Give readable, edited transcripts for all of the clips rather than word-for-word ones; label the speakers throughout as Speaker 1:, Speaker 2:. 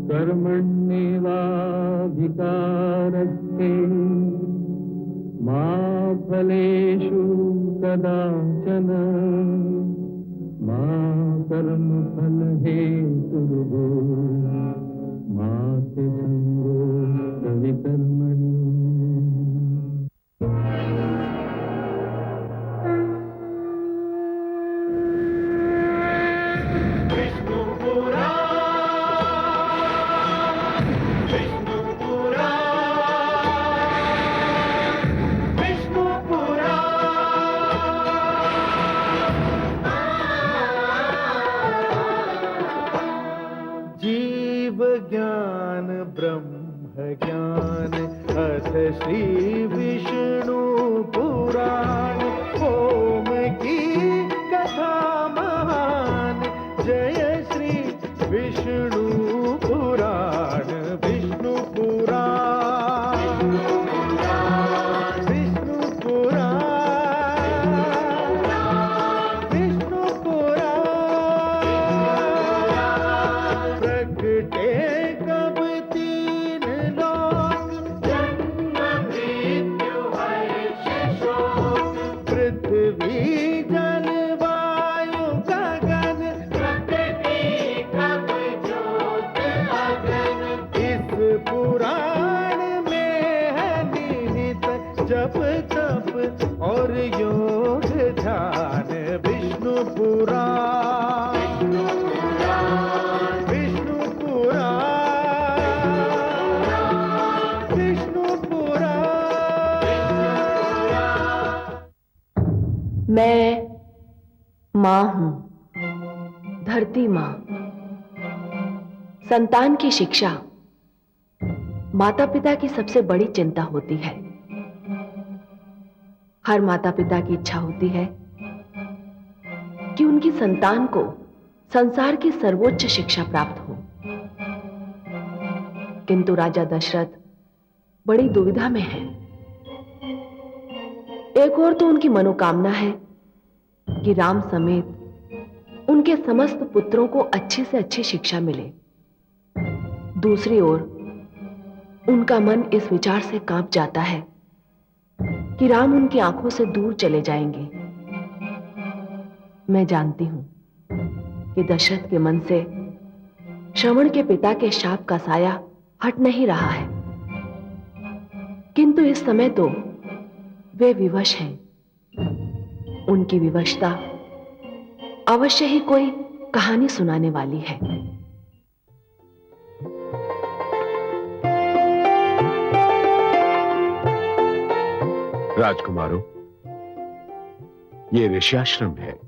Speaker 1: कर्मण्येवाधिकारस्ते मा फलेषु कदाचन मा कर्मफलहेतुर्भूः मा ते संगोऽस्त्वविकर्मणि।
Speaker 2: ज्ञान ब्रह्म ज्ञान अथ श्री विष्णु पुराण ओम की कथा महान जय श्री विष्णु पुराण विष्णु पुराण विष्णु पुराण विष्णु पुराण प्रगटे जप तप और योग ध्यान विष्णु पुराण विष्णु पुराण विष्णु पुराण।
Speaker 3: मैं मां हूं, धरती मां। संतान की शिक्षा माता पिता की सबसे बड़ी चिंता होती है। हर माता पिता की इच्छा होती है कि उनकी संतान को संसार की सर्वोच्च शिक्षा प्राप्त हो। किंतु राजा दशरथ बड़ी दुविधा में हैं। एक ओर तो उनकी मनोकामना है कि राम समेत उनके समस्त पुत्रों को अच्छी से अच्छी शिक्षा मिले। दूसरी ओर उनका मन इस विचार से कांप जाता है कि राम उनकी आंखों से दूर चले जाएंगे। मैं जानती हूं कि दशरथ के मन से श्रवण के पिता के शाप का साया हट नहीं रहा है, किंतु इस समय तो वे विवश हैं। उनकी विवशता अवश्य ही कोई कहानी सुनाने वाली है।
Speaker 4: राजकुमारों, ये ऋष्याश्रम है।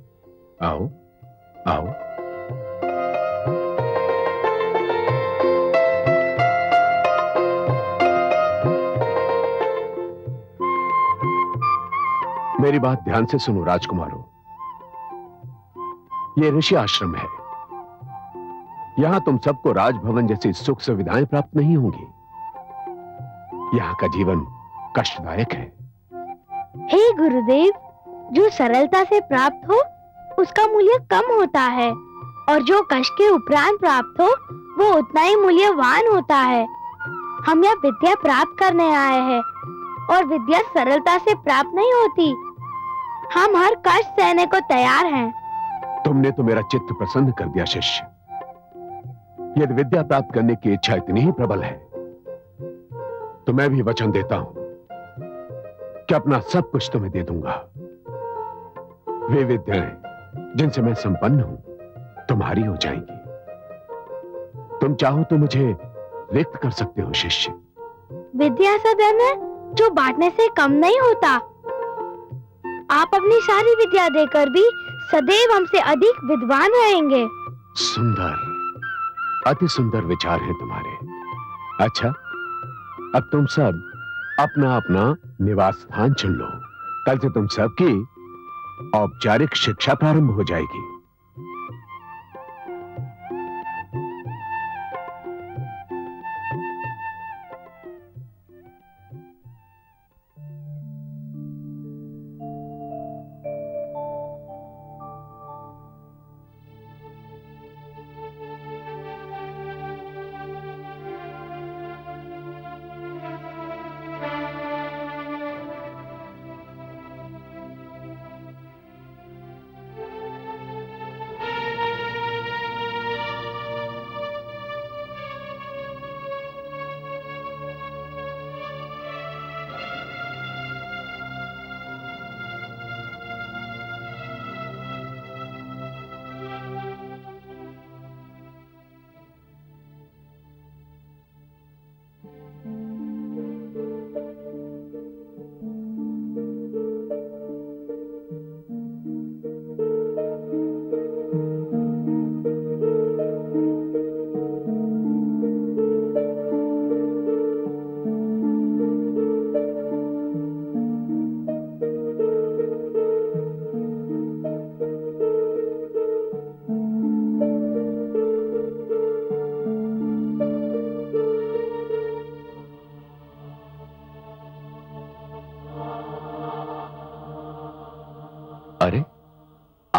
Speaker 4: आओ आओ। मेरी बात ध्यान से सुनो राजकुमारों। ये ऋषि आश्रम है। यहां तुम सबको राजभवन जैसी सुख सुविधाएं प्राप्त नहीं होंगी। यहां का जीवन कष्टदायक है।
Speaker 5: हे गुरुदेव, जो सरलता से प्राप्त हो उसका मूल्य कम होता है, और जो कष्ट के उपरांत प्राप्त हो वो उतना ही मूल्यवान होता है। हम यह विद्या प्राप्त करने आए हैं, और विद्या सरलता से प्राप्त नहीं होती। हम हर कष्ट सहने को तैयार हैं।
Speaker 4: तुमने तो मेरा चित्त प्रसन्न कर दिया शिष्य। यदि विद्या प्राप्त करने की इच्छा इतनी ही प्रबल है तो मैं भी वचन देता हूं कि अपना सब कुछ तुम्हें दे दूंगा। वे विद्याएं जिनसे मैं संपन्न हूं तुम्हारी हो जाएंगी। तुम चाहो तो मुझे रिक्त कर सकते हो शिष्य।
Speaker 5: विद्या ऐसा धन है जो बांटने से कम नहीं होता। आप अपनी सारी विद्या देकर भी सदैव हमसे अधिक विद्वान रहेंगे।
Speaker 4: सुंदर, अति सुंदर विचार हैं तुम्हारे। अच्छा, अब तुम सब अपना अपना निवास स्थान चुन लो। कल से तुम सबकी औपचारिक शिक्षा प्रारंभ हो जाएगी।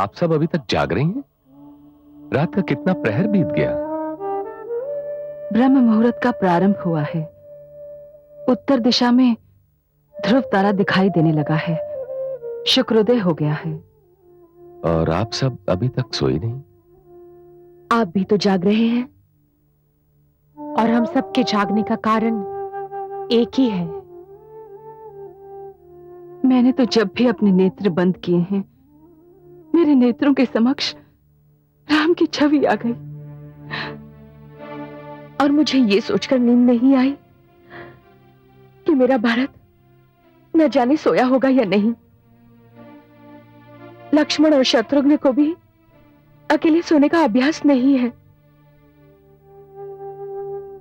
Speaker 4: आप सब अभी तक जाग रही हैं? रात का कितना प्रहर बीत गया।
Speaker 3: ब्रह्म मुहूर्त का प्रारंभ हुआ है। उत्तर दिशा में ध्रुव तारा दिखाई देने लगा है। शुक्रोदय हो गया है।
Speaker 4: और आप सब अभी तक सोई नहीं?
Speaker 3: आप भी तो जाग रहे हैं, और हम सबके जागने का कारण एक ही है। मैंने तो जब भी अपने नेत्र बंद किए हैं, मेरे नेत्रों के समक्ष राम की छवि आ गई, और मुझे ये सोचकर नींद नहीं आई कि मेरा भारत न जाने सोया होगा या नहीं। लक्ष्मण और शत्रुघ्न को भी अकेले सोने का अभ्यास नहीं है।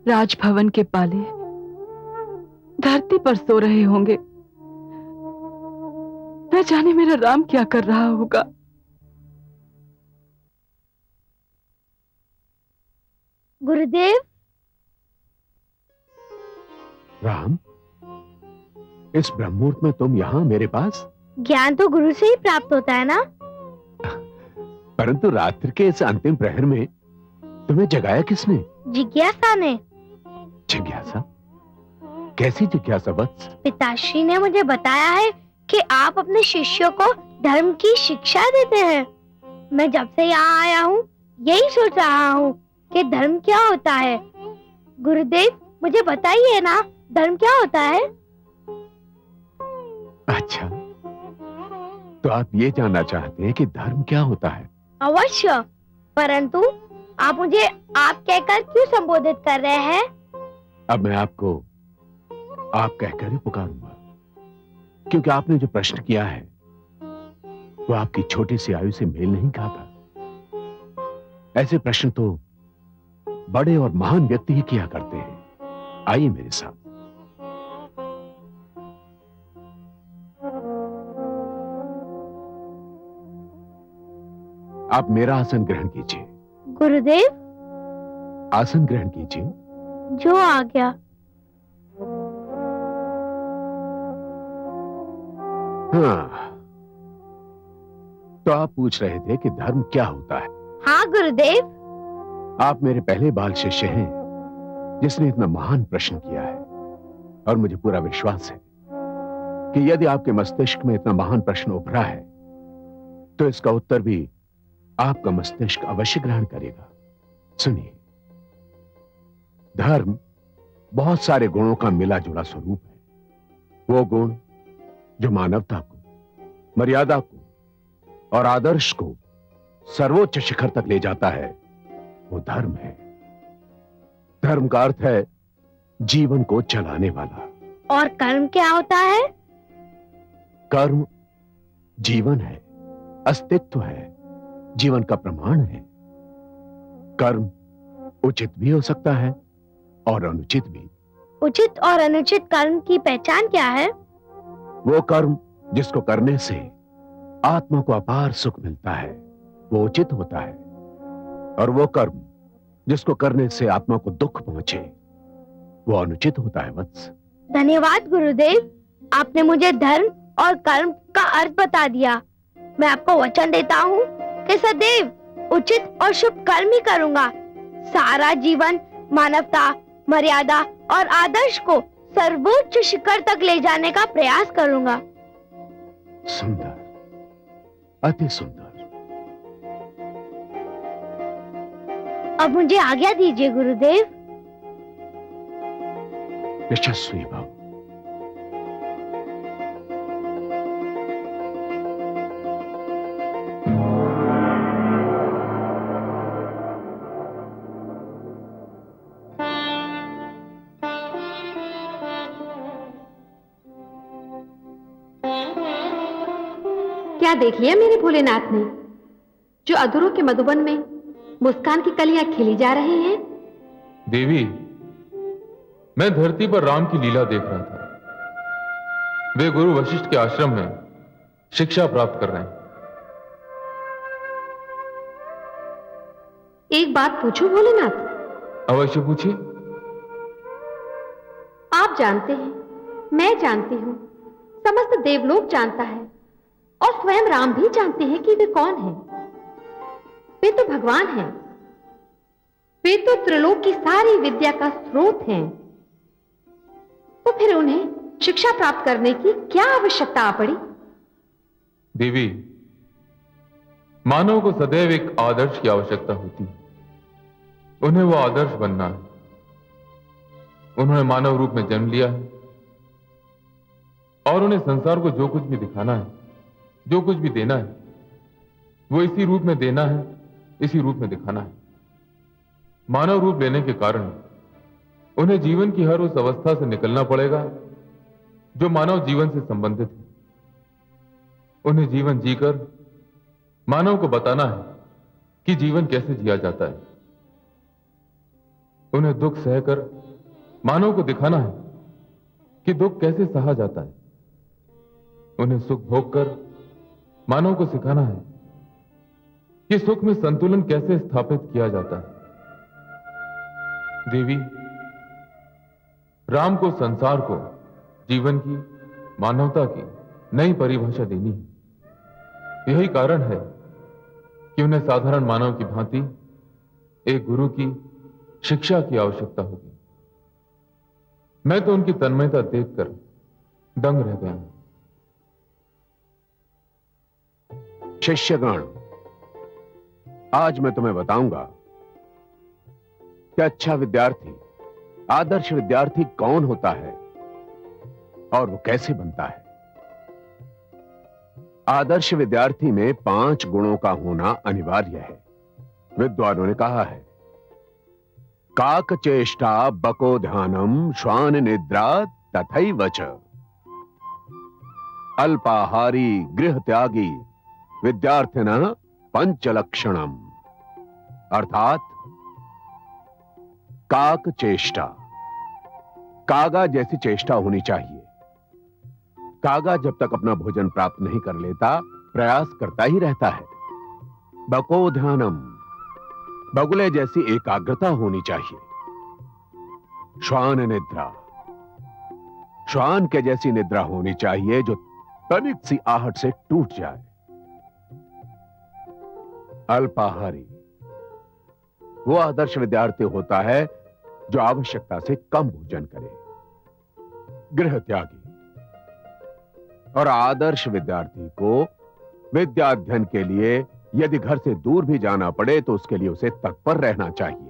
Speaker 3: राजभवन के पाले धरती पर सो रहे होंगे। न जाने मेरा राम क्या कर रहा होगा।
Speaker 5: गुरुदेव।
Speaker 4: राम, इस ब्रह्ममुहूर्त में तुम यहाँ मेरे पास?
Speaker 5: ज्ञान तो गुरु से ही प्राप्त होता है ना।
Speaker 4: परंतु रात्रि के इस अंतिम प्रहर में तुम्हें जगाया किसने?
Speaker 5: जिज्ञासा ने।
Speaker 4: जिज्ञासा? कैसी जिज्ञासा वत्स?
Speaker 5: पिताश्री ने मुझे बताया है कि आप अपने शिष्यों को धर्म की शिक्षा देते हैं। मैं जब से यहाँ आया हूँ यही सोच रहा हूँ कि धर्म क्या होता है। गुरुदेव, मुझे बताइए ना, धर्म क्या होता है?
Speaker 4: अच्छा, तो आप ये जानना चाहते हैं कि धर्म क्या होता है?
Speaker 5: अवश्य, परंतु आप मुझे आप कहकर क्यों संबोधित कर रहे हैं?
Speaker 4: अब मैं आपको आप कहकर ही पुकारूंगा, क्योंकि आपने जो प्रश्न किया है वो आपकी छोटी सी आयु से मेल नहीं खाता। ऐसे प्रश्न तो बड़े और महान व्यक्ति ही किया करते हैं। आइए मेरे साथ। आप मेरा आसन ग्रहण कीजिए।
Speaker 5: गुरुदेव।
Speaker 4: आसन ग्रहण कीजिए।
Speaker 5: जो आ गया।
Speaker 4: हाँ, तो आप पूछ रहे थे कि धर्म क्या होता है।
Speaker 5: हाँ गुरुदेव।
Speaker 4: आप मेरे पहले बाल शिष्य हैं जिसने इतना महान प्रश्न किया है, और मुझे पूरा विश्वास है कि यदि आपके मस्तिष्क में इतना महान प्रश्न उभरा है तो इसका उत्तर भी आपका मस्तिष्क अवश्य ग्रहण करेगा। सुनिए, धर्म बहुत सारे गुणों का मिला जुला स्वरूप है। वो गुण जो मानवता को, मर्यादा को और आदर्श को सर्वोच्च शिखर तक ले जाता है, वो धर्म है। धर्म का अर्थ है जीवन को चलाने वाला।
Speaker 5: और कर्म क्या होता है?
Speaker 4: कर्म जीवन है, अस्तित्व है, जीवन का प्रमाण है। कर्म उचित भी हो सकता है और अनुचित भी।
Speaker 5: उचित और अनुचित कर्म की पहचान क्या है?
Speaker 4: वो कर्म जिसको करने से आत्मा को अपार सुख मिलता है, वो उचित होता है, और वो कर्म जिसको करने से आत्मा को दुख पहुंचे, वो अनुचित होता है वत्स।
Speaker 5: धन्यवाद गुरुदेव, आपने मुझे धर्म और कर्म का अर्थ बता दिया। मैं आपको वचन देता हूँ कि सदैव उचित और शुभ कर्म ही करूँगा। सारा जीवन मानवता, मर्यादा और आदर्श को सर्वोच्च शिखर तक ले जाने का प्रयास करूँगा।
Speaker 4: सुंदर, अति सुंदर।
Speaker 5: अब मुझे आज्ञा दीजिए गुरुदेव।
Speaker 4: यशस्वी भव।
Speaker 6: क्या देख लिया मेरे भोलेनाथ ने, जो अधूरों के मधुबन में मुस्कान की कलियां खिली जा रही हैं?
Speaker 7: देवी, मैं धरती पर राम की लीला देख रहा था। वे गुरु वशिष्ठ के आश्रम में शिक्षा प्राप्त कर रहे हैं।
Speaker 6: एक बात पूछूं भोलेनाथ?
Speaker 7: अवश्य पूछिए।
Speaker 6: आप जानते हैं, मैं जानती हूं, समस्त देवलोक जानता है, और स्वयं राम भी जानते हैं कि वे कौन हैं। वे तो भगवान हैं। वे तो त्रिलोक की सारी विद्या का स्रोत हैं। तो फिर उन्हें शिक्षा प्राप्त करने की क्या आवश्यकता आ पड़ी?
Speaker 7: देवी, मानव को सदैव एक आदर्श की आवश्यकता होती है। उन्हें वो आदर्श बनना है। उन्होंने मानव रूप में जन्म लिया है और उन्हें संसार को जो कुछ भी दिखाना है, जो कुछ भी देना है, वो इसी रूप में देना है, इसी रूप में दिखाना है। मानव रूप लेने के कारण उन्हें जीवन की हर उस अवस्था से निकलना पड़ेगा जो मानव जीवन से संबंधित है। उन्हें जीवन जीकर मानव को बताना है कि जीवन कैसे जिया जाता है। उन्हें दुख सहकर मानव को दिखाना है कि दुख कैसे सहा जाता है। उन्हें सुख भोगकर मानव को सिखाना है कि सुख में संतुलन कैसे स्थापित किया जाता है। देवी, राम को संसार को जीवन की, मानवता की नई परिभाषा देनी है। यही कारण है कि उन्हें साधारण मानव की भांति एक गुरु की शिक्षा की आवश्यकता होगी। मैं तो उनकी तन्मयता देखकर दंग रह गया हूं।
Speaker 4: शिष्यगण, आज मैं तुम्हें बताऊंगा कि अच्छा विद्यार्थी, आदर्श विद्यार्थी कौन होता है और वो कैसे बनता है। आदर्श विद्यार्थी में 5 गुणों का होना अनिवार्य है। विद्वानों ने कहा है, काक चेष्टा बको ध्यानम श्वान निद्रा तथैव च, अल्पाहारी गृह त्यागी विद्यार्थिनः पंचलक्षणम। अर्थात काक चेष्टा, कागा जैसी चेष्टा होनी चाहिए। कागा जब तक अपना भोजन प्राप्त नहीं कर लेता, प्रयास करता ही रहता है। बको ध्यानम, बगुले जैसी एकाग्रता होनी चाहिए। श्वान निद्रा, श्वान के जैसी निद्रा होनी चाहिए जो तनिक सी आहट से टूट जाए। अल्पाहारी, वो आदर्श विद्यार्थी होता है जो आवश्यकता से कम भोजन करे। गृह त्यागी, और आदर्श विद्यार्थी को विद्या अध्ययन के लिए यदि घर से दूर भी जाना पड़े तो उसके लिए उसे तत्पर रहना चाहिए।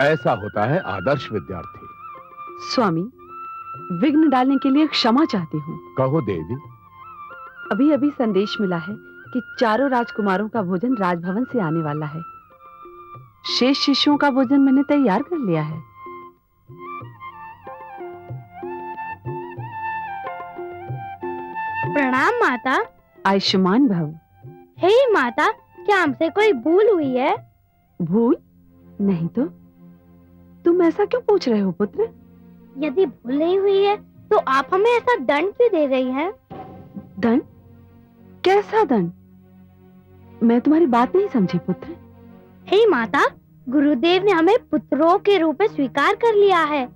Speaker 4: ऐसा होता है आदर्श विद्यार्थी।
Speaker 8: स्वामी, विघ्न डालने के लिए क्षमा चाहती हूँ।
Speaker 4: कहो देवी।
Speaker 8: अभी अभी संदेश मिला है कि चारों राजकुमारों का भोजन राजभवन से आने वाला है। शेष शिष्यों का भोजन मैंने तैयार कर लिया है।
Speaker 5: प्रणाम माता।
Speaker 8: आयुष्मान भव।
Speaker 5: हे माता, क्या हमसे कोई भूल हुई है?
Speaker 8: भूल नहीं तो तुम ऐसा क्यों पूछ रहे हो पुत्र?
Speaker 5: यदि भूल नहीं हुई है तो आप हमें ऐसा दंड क्यों दे रही हैं?
Speaker 8: दंड? कैसा दंड? मैं तुम्हारी बात नहीं समझी पुत्र।
Speaker 5: हे माता, गुरुदेव ने हमें पुत्रों के रूप में स्वीकार कर लिया है।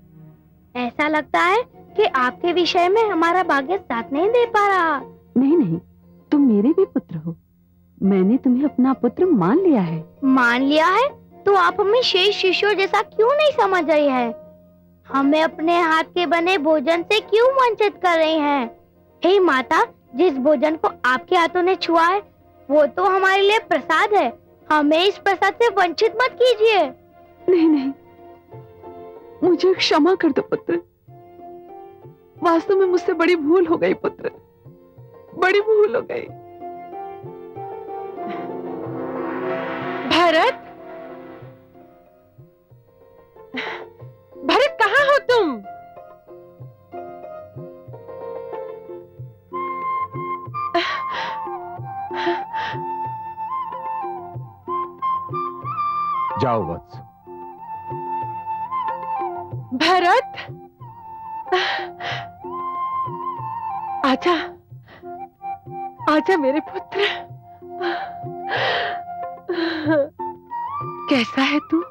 Speaker 5: ऐसा लगता है कि आपके विषय में हमारा भाग्य साथ नहीं दे पा रहा।
Speaker 8: नहीं नहीं, तुम मेरे भी पुत्र हो। मैंने तुम्हें अपना पुत्र मान लिया है।
Speaker 5: मान लिया है तो आप हमें शेष शिष्यों जैसा क्यों नहीं समझ रही है? हमें अपने हाथ के बने भोजन से क्यों वंचित कर रही हैं? हे माता, जिस भोजन को आपके हाथों ने छुआ है वो तो हमारे लिए प्रसाद है। हमें इस प्रसाद से वंचित मत कीजिए।
Speaker 8: नहीं नहीं, मुझे क्षमा कर दो पुत्र। वास्तव में मुझसे बड़ी भूल हो गई पुत्र, बड़ी भूल हो गई।
Speaker 9: भरत, भरत कहाँ हो तुम?
Speaker 4: जाओ वत्स।
Speaker 9: भरत, आजा, आजा मेरे पुत्र। कैसा है तू?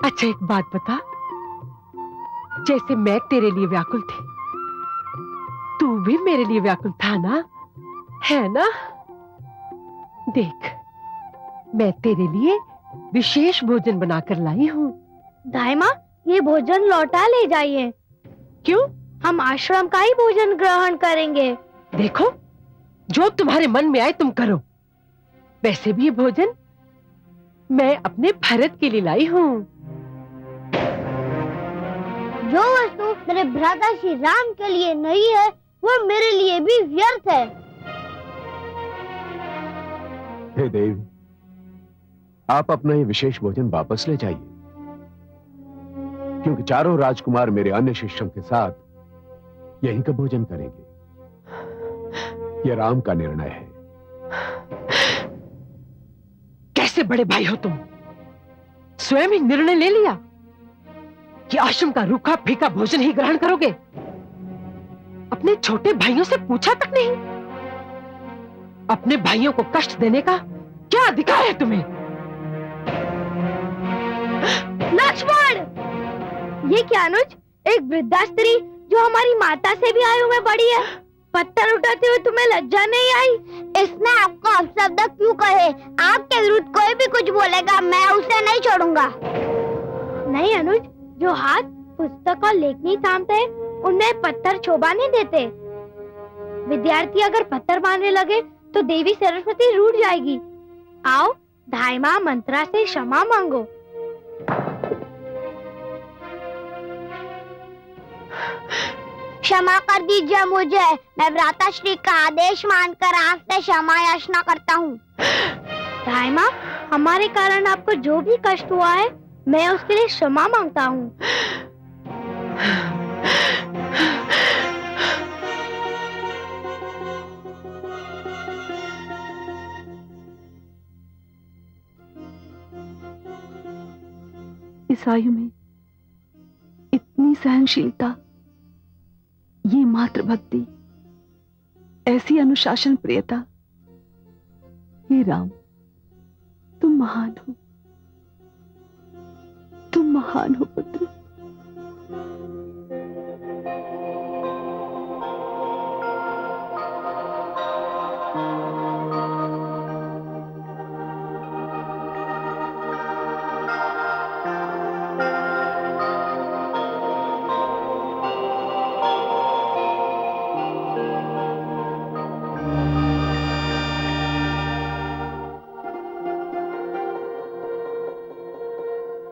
Speaker 9: अच्छा एक बात बता, जैसे मैं तेरे लिए व्याकुल थी, तू भी मेरे लिए व्याकुल था ना, है ना? देख, मैं तेरे लिए विशेष भोजन बनाकर लाई हूँ।
Speaker 5: दाई माँ, ये भोजन लौटा ले जाइए।
Speaker 9: क्यों?
Speaker 5: हम आश्रम का ही भोजन ग्रहण करेंगे।
Speaker 9: देखो, जो तुम्हारे मन में आए तुम करो। वैसे भी ये भोजन मैं अपने भरत के लिए लाई हूँ।
Speaker 5: जो वस्तु मेरे भ्राता श्री राम के लिए नहीं है, वो मेरे लिए भी व्यर्थ है।
Speaker 4: हे देवी, आप अपना ये विशेष भोजन वापस ले जाइए, क्योंकि चारों राजकुमार मेरे अन्य शिष्यों के साथ यहीं का भोजन करेंगे। यह राम का निर्णय है।
Speaker 9: कैसे बड़े भाई हो तुम? स्वयं ही निर्णय ले लिया कि आश्रम का रूखा फीका भोजन ही ग्रहण करोगे? अपने छोटे भाइयों से पूछा तक नहीं? अपने भाइयों को कष्ट देने का क्या अधिकार है तुम्हें?
Speaker 5: लक्ष्मण! ये क्या अनुज? एक वृद्धा स्त्री जो हमारी माता से भी आयु में बड़ी है, पत्थर उठाते हुए तुम्हें लज्जा नहीं आई? इसने आपको अपशब्द क्यों कहे? आपके विरुद्ध कोई भी कुछ बोलेगा, मैं उसे नहीं छोड़ूंगा। नहीं अनुज, जो हाथ पुस्तक और लेखनी थामते हैं, उन्हें पत्थर शोभा नहीं देते। विद्यार्थी अगर पत्थर मारने लगे तो देवी सरस्वती रूठ जाएगी। आओ, धाई माँ मंत्रा से क्षमा मांगो। क्षमा कर दीजिए मुझे, मैं भ्राताश्री का आदेश मानकर आपसे क्षमा याचना करता हूँ। धाई माँ, हमारे कारण आपको जो भी कष्ट हुआ है, मैं उसके लिए क्षमा मांगता हूँ।
Speaker 8: इस आयु में इतनी सहनशीलता, ये मात्र भक्ति, ऐसी अनुशासन प्रियता। हे राम, तुम महान हो, तुम महान हो पुत्र।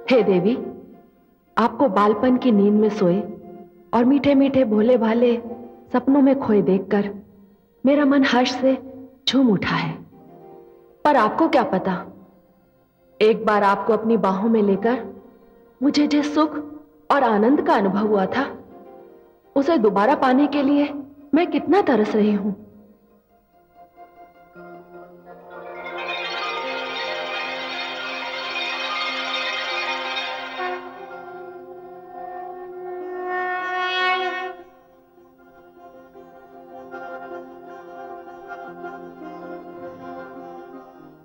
Speaker 3: हे देवी, आपको बालपन की नींद में सोए और मीठे मीठे भोले भाले सपनों में खोए देखकर मेरा मन हर्ष से झूम उठा है। पर आपको क्या पता, एक बार आपको अपनी बाहों में लेकर मुझे जिस सुख और आनंद का अनुभव हुआ था, उसे दोबारा पाने के लिए मैं कितना तरस रही हूं।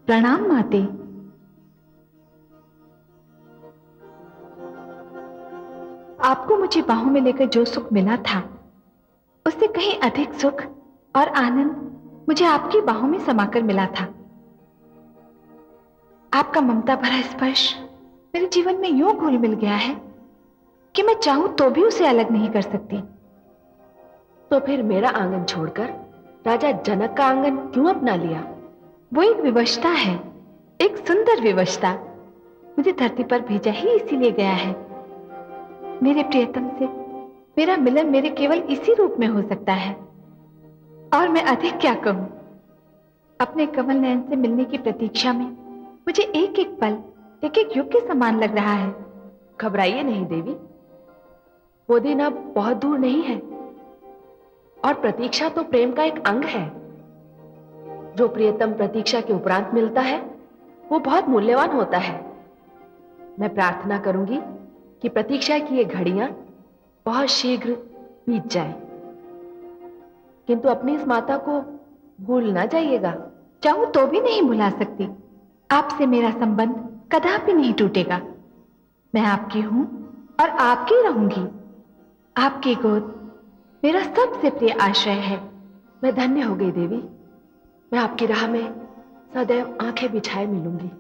Speaker 6: प्रणाम माते। आपको मुझे बाहों में लेकर जो सुख मिला था, उससे कहीं अधिक सुख और आनंद मुझे आपकी बाहों में समाकर मिला था। आपका ममता भरा स्पर्श मेरे जीवन में यूं घुल मिल गया है कि मैं चाहूं तो भी उसे अलग नहीं कर सकती।
Speaker 3: तो फिर मेरा आंगन छोड़कर राजा जनक का आंगन क्यों अपना लिया?
Speaker 6: वो एक विवशता है, एक सुंदर विवशता। मुझे धरती पर भेजा ही इसीलिए गया है। मेरे प्रियतम से मेरा मिलन मेरे केवल इसी रूप में हो सकता है, और मैं अधिक क्या कहूं। अपने कमल नयन से मिलने की प्रतीक्षा में मुझे एक एक पल एक एक युग के समान लग रहा है।
Speaker 3: घबराइए नहीं देवी, वो दिन अब बहुत दूर नहीं है, और प्रतीक्षा तो प्रेम का एक अंग है। जो प्रियतम प्रतीक्षा के उपरांत मिलता है, वो बहुत मूल्यवान होता है। मैं प्रार्थना करूंगी कि प्रतीक्षा की ये घड़ियां बहुत शीघ्र बीत जाएं। किंतु अपनी इस माता को भूल ना जाइएगा।
Speaker 6: चाहूं तो भी नहीं भुला सकती। आपसे मेरा संबंध कदापि नहीं टूटेगा। मैं आपकी हूं और आपकी रहूंगी। आपकी गोद मेरा सबसे प्रिय आश्रय है।
Speaker 3: मैं धन्य हो गई देवी। मैं आपकी राह में सदैव आंखें बिछाए मिलूंगी।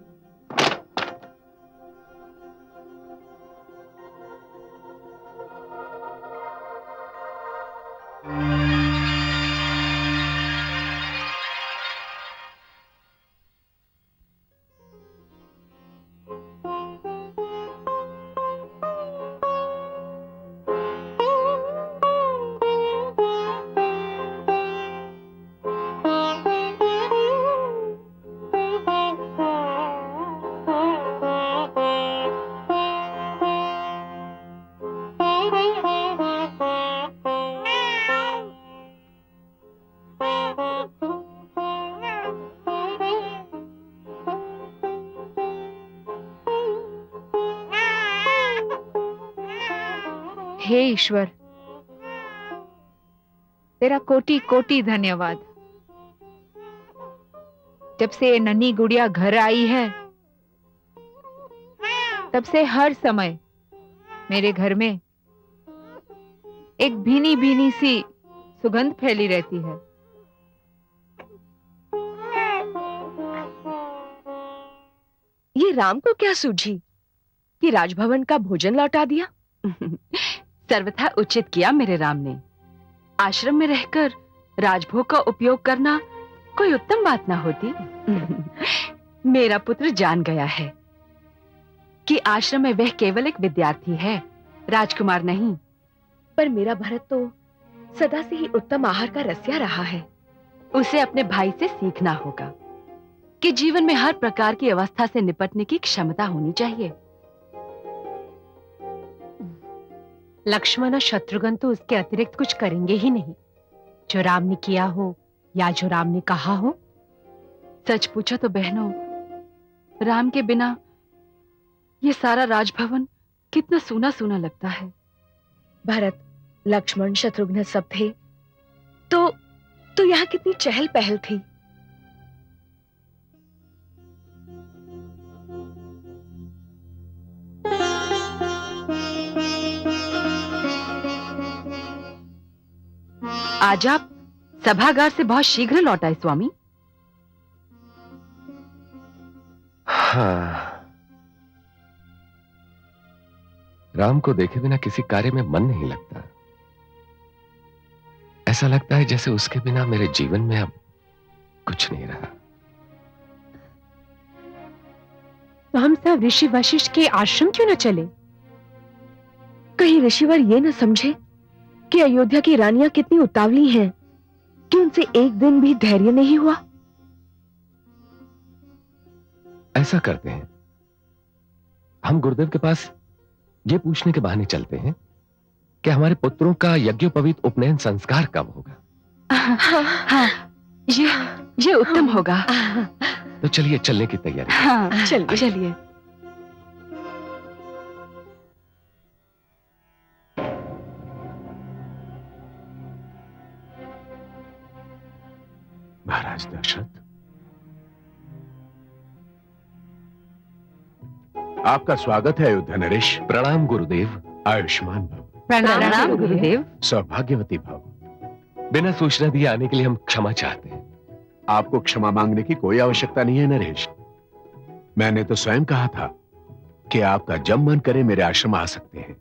Speaker 6: हे ईश्वर, तेरा कोटि कोटि धन्यवाद। जब से ये नन्ही गुड़िया घर आई है, तब से हर समय मेरे घर में एक भीनी भीनी सी सुगंध फैली रहती है।
Speaker 3: ये राम को क्या सूझी कि राजभवन का भोजन लौटा दिया?
Speaker 9: सर्वथा उचित किया मेरे राम ने। आश्रम में रहकर राजभोग का उपयोग करना कोई उत्तम बात ना होती। मेरा पुत्र जान गया है कि आश्रम में वह केवल एक विद्यार्थी है, राजकुमार नहीं।
Speaker 3: पर मेरा भरत तो सदा से ही उत्तम आहार का रसिया रहा है।
Speaker 9: उसे अपने भाई से सीखना होगा कि जीवन में हर प्रकार की अवस्था से निपटने की क्षमता होनी चाहिए।
Speaker 10: लक्ष्मण और शत्रुघ्न तो उसके अतिरिक्त कुछ करेंगे ही नहीं, जो राम ने किया हो या जो राम ने कहा हो।
Speaker 9: सच पूछो तो बहनों, राम के बिना ये सारा राजभवन कितना सूना सूना लगता है।
Speaker 3: भरत, लक्ष्मण, शत्रुघ्न सब थे तो यहाँ कितनी चहल पहल थी।
Speaker 9: आज आप सभागार से बहुत शीघ्र लौट आए स्वामी।
Speaker 4: हाँ, राम को देखे बिना किसी कार्य में मन नहीं लगता। ऐसा लगता है जैसे उसके बिना मेरे जीवन में अब कुछ नहीं रहा।
Speaker 10: तो हम सब ऋषि वशिष्ठ के आश्रम क्यों न चले?
Speaker 3: कहीं ऋषिवर ये न समझे कि अयोध्या की रानियां कितनी उतावली हैं कि उनसे एक दिन भी धैर्य नहीं हुआ।
Speaker 4: ऐसा करते हैं, हम गुरुदेव के पास ये पूछने के बहाने चलते हैं कि हमारे पुत्रों का यज्ञोपवीत उपनयन संस्कार कब होगा।
Speaker 9: हाँ, ये उत्तम होगा।
Speaker 4: तो चलिए चलने की तैयारी।
Speaker 9: हाँ, चलिए।
Speaker 4: महाराज दशरथ, आपका स्वागत है अयोध्या नरेश। प्रणाम गुरुदेव। आयुष्मान भव।
Speaker 9: प्रणाम गुरुदेव।
Speaker 4: सौभाग्यवती भव। बिना सूचना दिए आने के लिए हम क्षमा चाहते हैं। आपको क्षमा मांगने की कोई आवश्यकता नहीं है नरेश। मैंने तो स्वयं कहा था कि आपका जब मन करे मेरे आश्रम आ सकते हैं।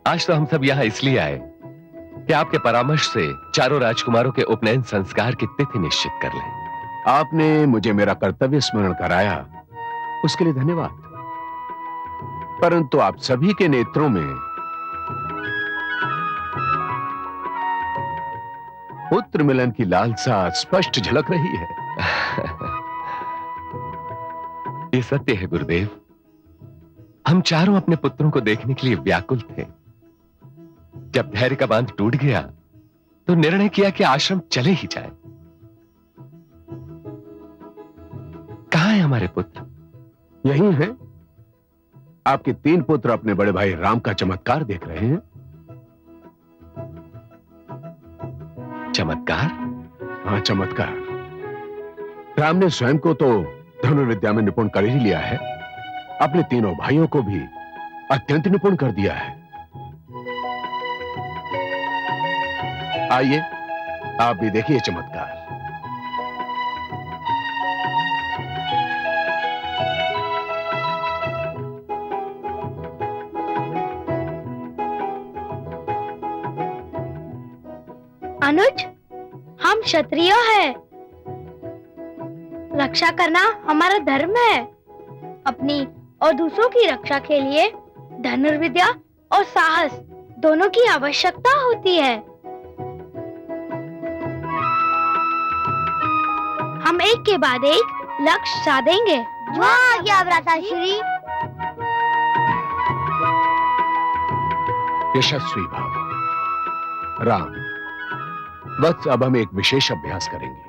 Speaker 4: आज तो हम सब यहां इसलिए आए कि आपके परामर्श से चारों राजकुमारों के उपनयन संस्कार की तिथि निश्चित कर लें। आपने मुझे मेरा कर्तव्य स्मरण कराया, उसके लिए धन्यवाद। परंतु आप सभी के नेत्रों में पुत्र मिलन की लालसा स्पष्ट झलक रही है। ये सत्य है गुरुदेव, हम चारों अपने पुत्रों को देखने के लिए व्याकुल थे। जब धैर्य का बांध टूट गया तो निर्णय किया कि आश्रम चले ही जाए। कहां है हमारे पुत्र? यही हैं। आपके 3 पुत्र अपने बड़े भाई राम का चमत्कार देख रहे हैं। चमत्कार? हाँ, चमत्कार। राम ने स्वयं को तो धनुर्विद्या में निपुण कर ही लिया है, अपने तीनों भाइयों को भी अत्यंत निपुण कर दिया है। आइए, आप भी देखिए चमत्कार।
Speaker 5: अनुज, हम क्षत्रिय हैं। रक्षा करना हमारा धर्म है। अपनी और दूसरों की रक्षा के लिए धनुर्विद्या और साहस दोनों की आवश्यकता होती है। हम एक के बाद एक लक्ष्य साधेंगे। वाह क्या भ्राताश्री।
Speaker 4: यशस्वी भाव। राम, वत्स, अब हम एक विशेष अभ्यास करेंगे।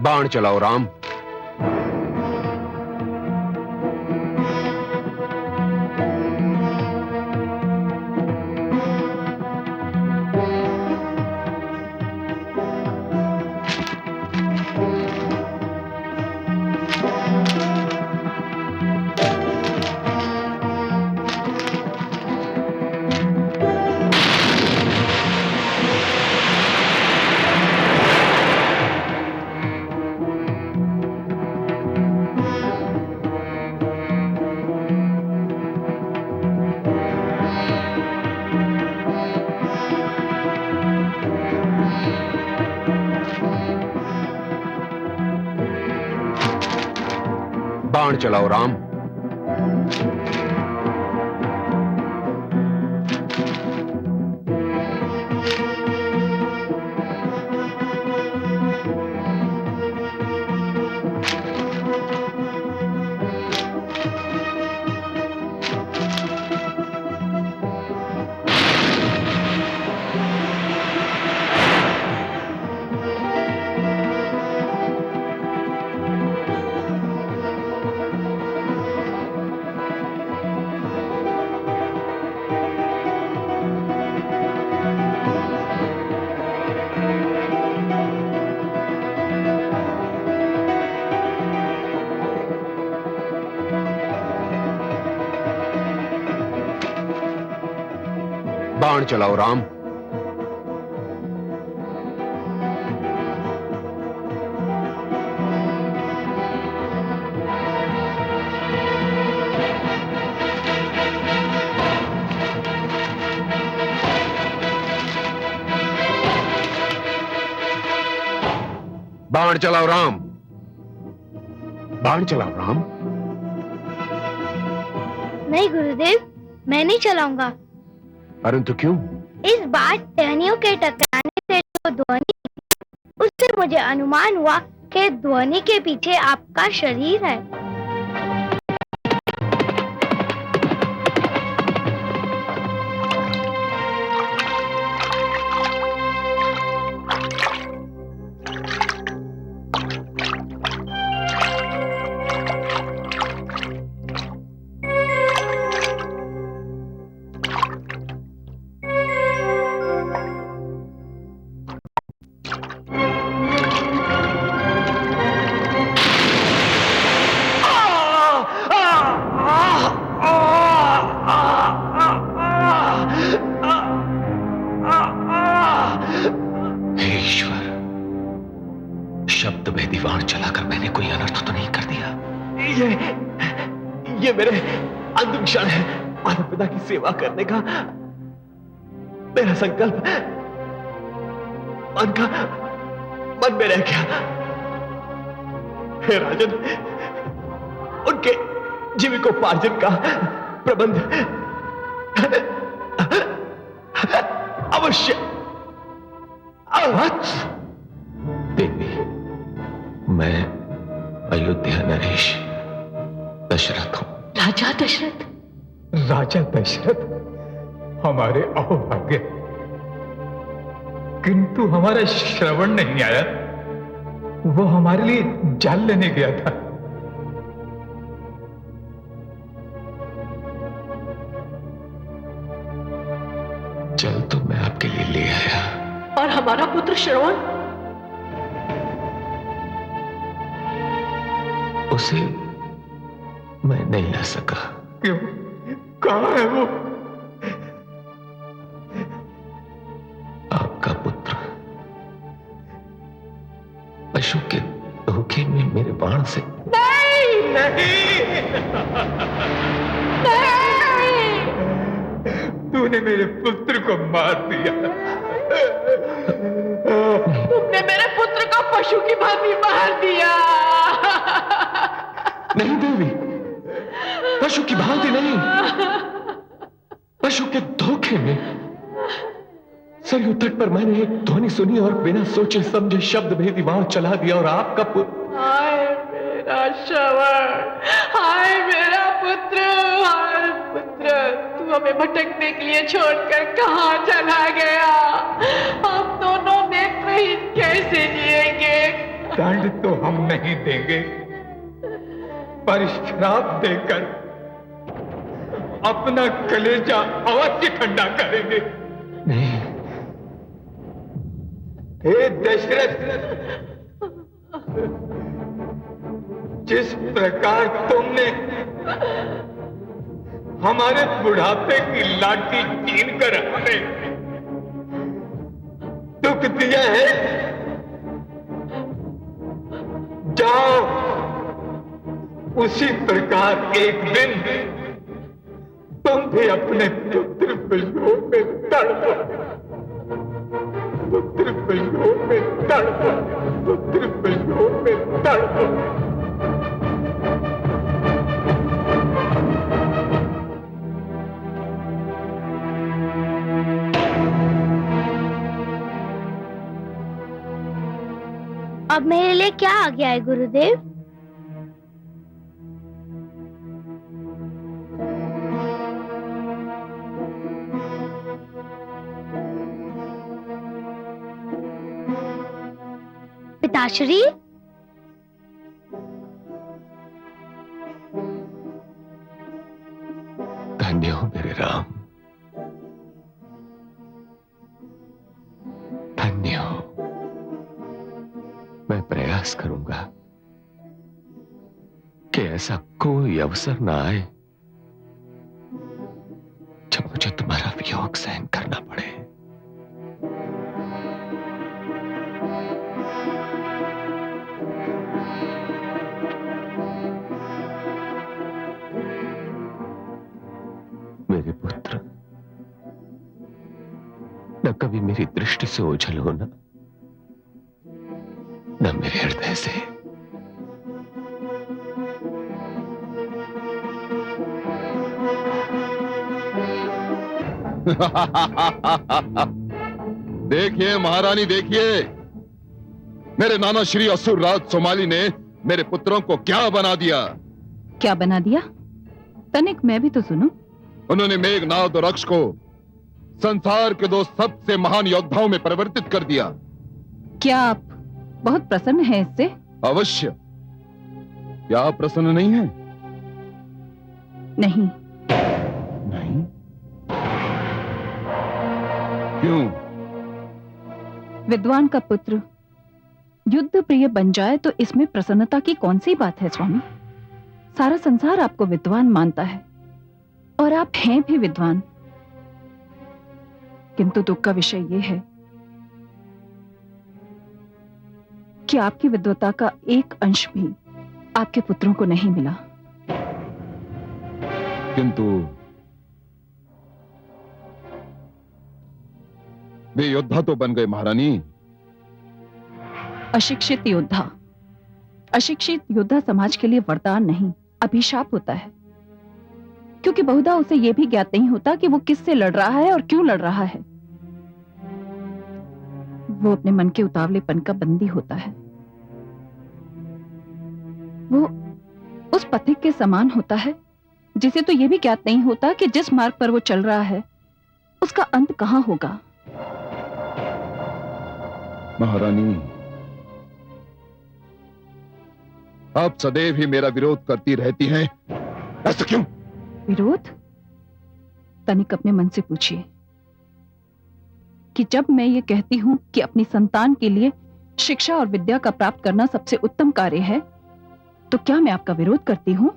Speaker 4: बाण चलाओ राम। बाण चलाओ राम। बाण चलाओ राम। बाण चलाओ राम। बाण चलाओ राम।
Speaker 5: नहीं गुरुदेव, मैं नहीं चलाऊंगा।
Speaker 4: परंतु क्यों?
Speaker 5: इस बार टहनियों के टकराने से जो ध्वनि, उससे मुझे अनुमान हुआ कि ध्वनि के पीछे आपका शरीर है।
Speaker 1: शब्द भेदी बाण चलाकर मैंने कोई अनर्थ तो नहीं कर दिया?
Speaker 11: ये मेरे अंतिम क्षण है। माता पिता की सेवा करने का मेरा संकल्प मन में रह गया। हे राजन, उनके जीविकोपार्जन का प्रबंध अवश्य।
Speaker 1: देवी, मैं अयोध्या नरेश दशरथ हूं।
Speaker 3: राजा दशरथ?
Speaker 12: राजा दशरथ हमारे अहोभाग्य, किंतु हमारा श्रवण नहीं आया। वो हमारे लिए जाल लेने गया था।
Speaker 1: जल तो मैं आपके लिए ले आया।
Speaker 3: और हमारा पुत्र श्रवण?
Speaker 1: उसे मैं नहीं ला सका।
Speaker 12: क्यों? कहां है वो?
Speaker 1: आपका पुत्र पशु के धोखे में मेरे बाण से।
Speaker 12: नहीं नहीं, तूने मेरे पुत्र को मार दिया।
Speaker 3: तुमने मेरे पुत्र को पशु की भांति मार दिया।
Speaker 1: नहीं देवी, पशु की भांति नहीं, पशु के धोखे में। सरयू तट पर मैंने एक ध्वनि सुनी और बिना सोचे समझे शब्द भेदी बाण चला दिया और आपका पुत्र।
Speaker 3: हाय मेरा श्रवण, हाय मेरा पुत्र, हाय पुत्र, तू हमें भटकने के लिए छोड़कर कहां चला गया? हम दोनों नेत्रहीन कैसे जिएंगे?
Speaker 12: दंड तो हम नहीं देंगे, पर श्राप देकर अपना कलेजा अवश्य ठंडा करेंगे।
Speaker 1: नहीं।
Speaker 12: हे दशरथ, जिस प्रकार तुमने हमारे बुढ़ापे की लाठी छीन कर हमें दुख दिया है, जाओ उसी प्रकार एक दिन तुम भी अपने पुत्र वियोग में तड़पो, पुत्र वियोग में तड़पो, पुत्र वियोग में तड़पो।
Speaker 5: अब मेरे लिए क्या आ गया है गुरुदेव? पिताश्री,
Speaker 1: धन्य हो मेरे राम, धन्य हो। मैं प्रयास करूंगा कि ऐसा कोई अवसर ना आए जब मुझे तुम्हारा वियोग सहन करना पड़े। मेरे पुत्र, न कभी मेरी दृष्टि से ओझल होना, न मेरे हृदय से।
Speaker 13: देखिए महारानी, देखिए मेरे नाना श्री असुर राज सोमाली ने मेरे पुत्रों को क्या बना दिया।
Speaker 8: क्या बना दिया? तनिक मैं भी तो सुनो।
Speaker 13: उन्होंने मेघनाद और अक्ष को संसार के दो सबसे महान योद्धाओं में परिवर्तित कर दिया।
Speaker 8: क्या आप बहुत प्रसन्न हैं इससे?
Speaker 13: अवश्य। क्या आप प्रसन्न नहीं हैं?
Speaker 8: नहीं।
Speaker 13: नहीं? क्यों?
Speaker 8: विद्वान का पुत्र युद्ध प्रिय बन जाए तो इसमें प्रसन्नता की कौन सी बात है स्वामी? सारा संसार आपको विद्वान मानता है और आप हैं भी विद्वान, किंतु दुख का विषय यह है कि आपकी विद्वता का एक अंश भी आपके पुत्रों को नहीं मिला।
Speaker 13: किंतु वे योद्धा तो बन गए महारानी।
Speaker 8: अशिक्षित योद्धा, अशिक्षित योद्धा समाज के लिए वरदान नहीं, अभिशाप होता है, क्योंकि बहुधा उसे यह भी ज्ञात नहीं होता कि वो किससे लड़ रहा है और क्यों लड़ रहा है। वो अपने मन के उतावलेपन का बंदी होता है। वो उस पथिक के समान होता है जिसे तो ये भी ज्ञात नहीं होता कि जिस मार्ग पर वो चल रहा है उसका अंत कहां होगा।
Speaker 13: महारानी, आप सदैव ही मेरा विरोध करती रहती हैं, ऐसा क्यों?
Speaker 8: विरोध? तनिक अपने मन से पूछिए कि जब मैं ये कहती हूं कि अपनी संतान के लिए शिक्षा और विद्या का प्राप्त करना सबसे उत्तम कार्य है, तो क्या मैं आपका विरोध करती हूं?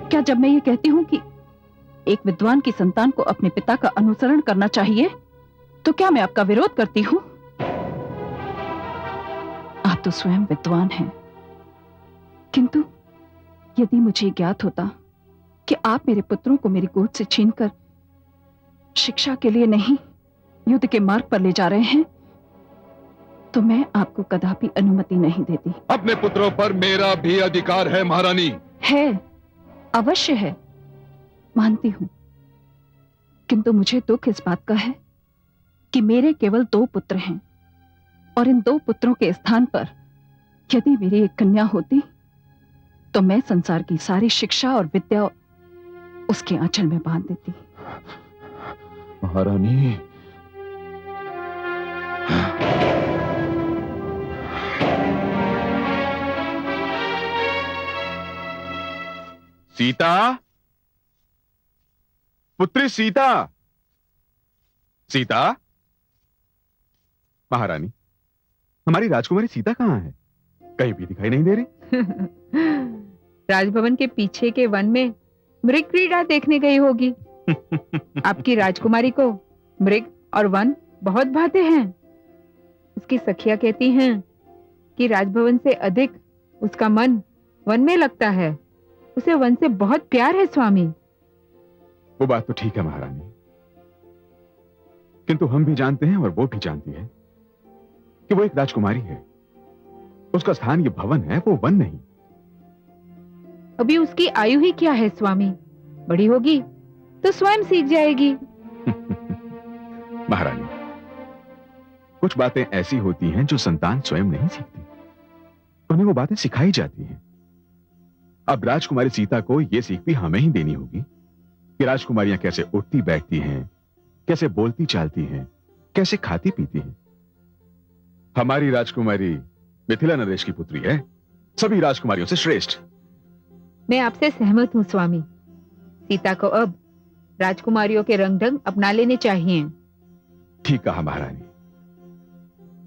Speaker 8: क्या जब मैं ये कहती हूं कि एक विद्वान की संतान को अपने पिता का अनुसरण करना चाहिए, तो क्या मैं आपका विरोध करती हूं? आप तो स्वयं विद्वान हैं, किंतु यदि मुझे ज्ञात होता कि आप मेरे पुत्रों को मेरी गोद से छीनकर शिक्षा के लिए नहीं युद्ध के मार्ग पर ले जा रहे हैं, तो मैं आपको कदापि अनुमति नहीं देती।
Speaker 13: अपने पुत्रों पर मेरा भी अधिकार है महारानी।
Speaker 8: है, अवश्य है, मानती हूं, किंतु मुझे दुख इस बात का है कि मेरे केवल 2 पुत्र हैं और इन 2 पुत्रों के स्थान पर यदि मेरी एक कन्या होती तो मैं संसार की सारी शिक्षा और विद्या उसके आंचल में बांध देती।
Speaker 13: महारानी,
Speaker 14: सीता, पुत्री सीता, सीता। महारानी, हमारी राजकुमारी सीता कहां है? कहीं भी दिखाई नहीं दे रही।
Speaker 6: राजभवन के पीछे के वन में मृग क्रीड़ा देखने गई होगी। आपकी राजकुमारी को मृग और वन बहुत भाते हैं। उसकी सखियां कहती हैं कि राजभवन से अधिक उसका मन वन में लगता है। उसे वन से बहुत प्यार है स्वामी।
Speaker 14: वो बात तो ठीक है महारानी, किंतु हम भी जानते हैं और वो भी जानती है कि वो एक राजकुमारी है। उसका स्थान ये भवन है, वो वन नहीं।
Speaker 6: अभी उसकी आयु ही क्या है स्वामी, बड़ी होगी तो स्वयं सीख जाएगी।
Speaker 14: महारानी, कुछ बातें ऐसी होती हैं जो संतान स्वयं नहीं सीखती, उन्हें वो बातें सिखाई जाती हैं। अब राजकुमारी सीता को यह सीख भी हमें ही देनी होगी कि राजकुमारियां कैसे उठती बैठती हैं, कैसे बोलती चालती हैं, कैसे खाती पीती हैं। हमारी राजकुमारी मिथिला नरेश की पुत्री है, सभी राजकुमारियों से श्रेष्ठ।
Speaker 6: मैं आपसे सहमत हूँ स्वामी। सीता को अब राजकुमारियों के रंग ढंग अपना लेने चाहिए।
Speaker 14: ठीक कहा महारानी।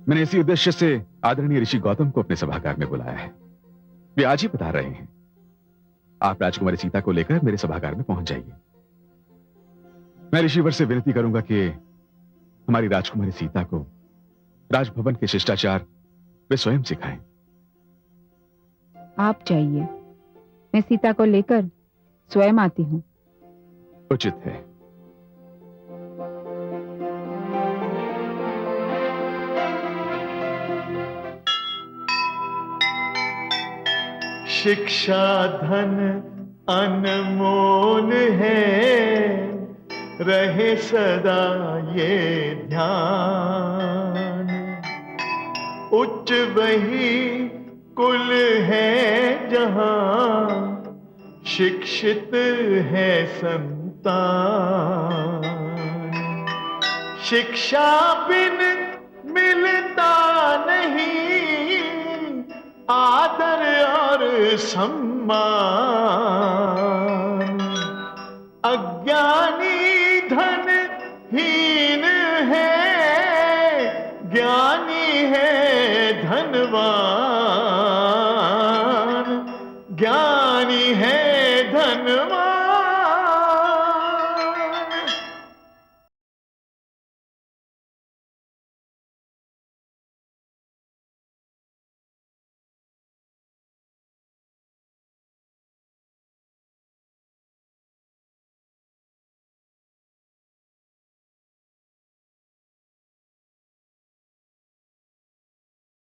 Speaker 14: मैंने इसी उद्देश्य से आदरणीय ऋषि गौतम को अपने सभागार में बुलाया है। वे आज ही पधार रहे हैं। आप राजकुमारी सीता को लेकर मेरे सभागार में पहुंच जाइए। मैं ऋषिवर से विनती करूंगा कि हमारी राजकुमारी सीता को राजभवन के शिष्टाचार वे स्वयं सिखाएं।
Speaker 6: आप जाइए, मैं सीता को लेकर स्वयं आती हूँ।
Speaker 14: उचित है।
Speaker 2: शिक्षा धन अनमोल है, रहे सदा ये ध्यान। उच्च वही कुल है जहां, शिक्षित है संतान। शिक्षा बिन मिलता नहीं आदर और सम्मान। अज्ञानी धन हीन है, ज्ञानी है धनवान। ज्ञानी है